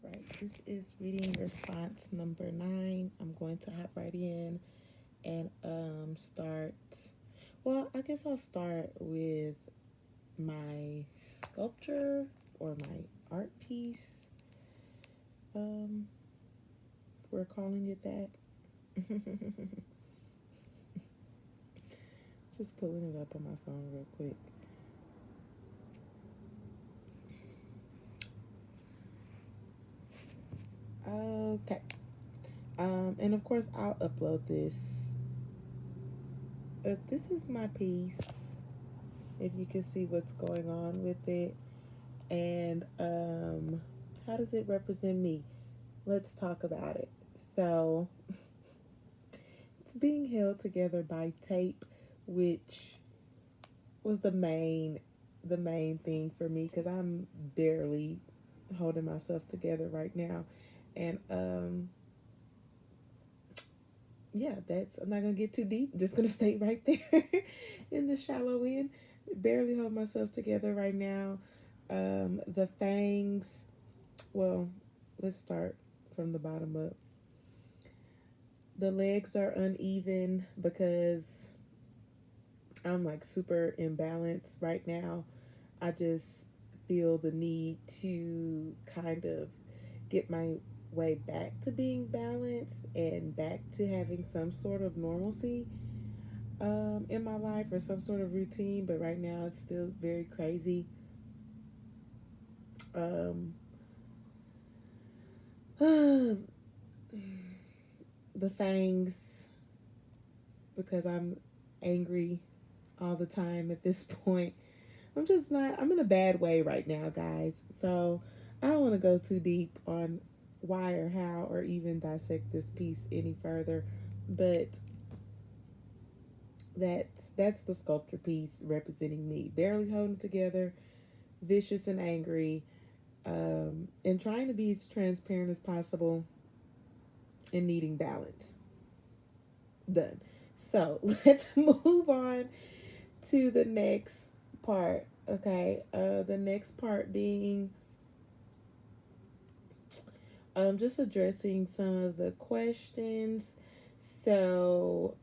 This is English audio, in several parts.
All right, this is reading response number 9. I'm going to hop right in and start. Well, I guess I'll start with my sculpture or my art piece. Um, if we're calling it that. Just pulling it up on my phone real quick. Okay. And of course, I'll upload this. This is my piece. If you can see what's going on with it, and how does it represent me? Let's talk about it. So, it's being held together by tape, which was the main thing for me because I'm barely holding myself together right now, and yeah, that's I'm not gonna get too deep. I'm just gonna stay right there in the shallow end. Barely hold myself together right now. The fangs. Well, let's start from the bottom up. The legs are uneven because I'm like super imbalanced right now. I just feel the need to kind of get my way back to being balanced and back to having some sort of normalcy in my life or some sort of routine. But right now it's still very crazy. Um, the fangs, because I'm angry all the time at this point. I'm just not, I'm in a bad way right now, guys. So I don't want to go too deep on why or how or even dissect this piece any further. But that's the sculpture piece representing me. Barely holding together, vicious and angry, and trying to be as transparent as possible and needing balance. Done. So let's move on to the next part. Okay. The next part being just addressing some of the questions. So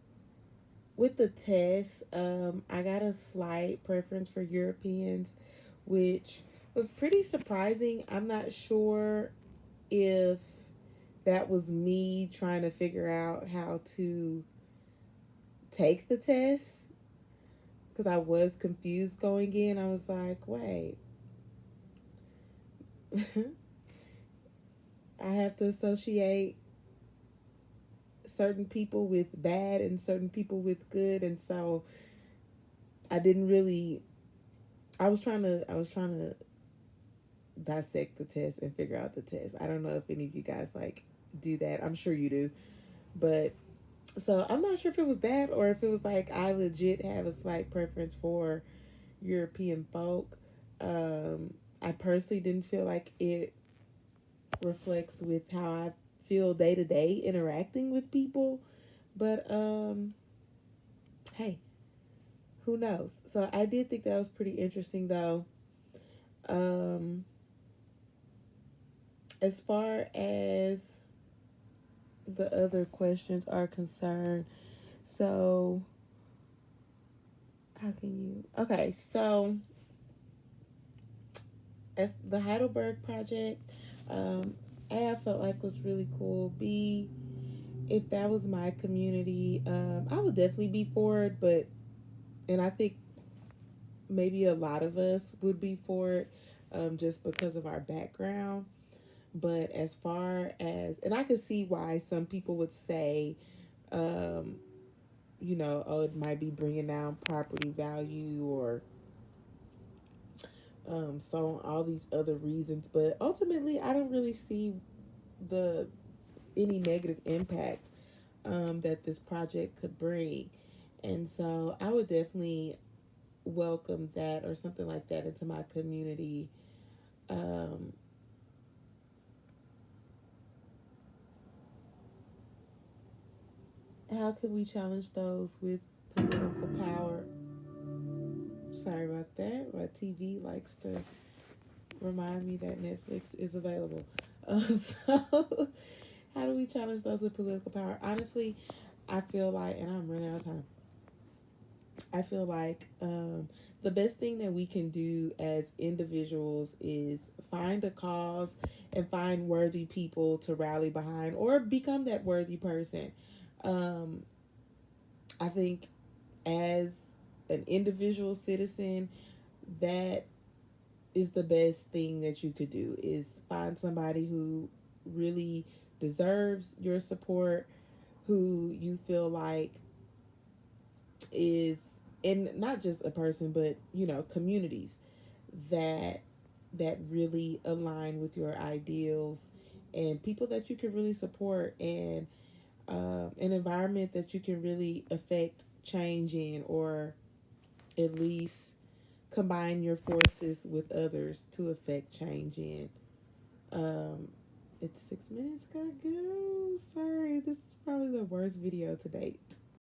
with the test, I got a slight preference for Europeans, which was pretty surprising. I'm not sure if that was me trying to figure out how to take the test because I was confused going in. I was like, wait, I have to associate certain people with bad and certain people with good, and so I didn't really. I was trying to dissect the test and figure out the test. I don't know if any of you guys like do that. I'm sure you do, but so I'm not sure if it was that or if it was like I legit have a slight preference for European folk. I personally didn't feel like it reflects with how I feel day to day interacting with people, but hey, who knows? So I did think that was pretty interesting though. Um, as far as the other questions are concerned, so how can you? Okay, so as the Heidelberg project, um, A, I felt like was really cool. B, if that was my community, I would definitely be for it. But and I think maybe a lot of us would be for it, just because of our background. But as far as, and I could see why some people would say, um, oh, it might be bringing down property value or so all these other reasons. But ultimately, I don't really see the any negative impact that this project could bring, and so I would definitely welcome that or something like that into my community. Um, how can we challenge those with political power? Sorry about that. My TV likes to remind me that Netflix is available. So, how do we challenge those with political power? Honestly, I feel like, and I'm running out of time. I feel like the best thing that we can do as individuals is find a cause and find worthy people to rally behind or become that worthy person. Um, I think as an individual citizen, that is the best thing that you could do is find somebody who really deserves your support, who you feel like is, and not just a person but communities that really align with your ideals, and people that you can really support, and an environment that you can really affect change in, or at least combine your forces with others to affect change in. um it's 6 minutes, gotta go. Sorry, this is probably the worst video to date.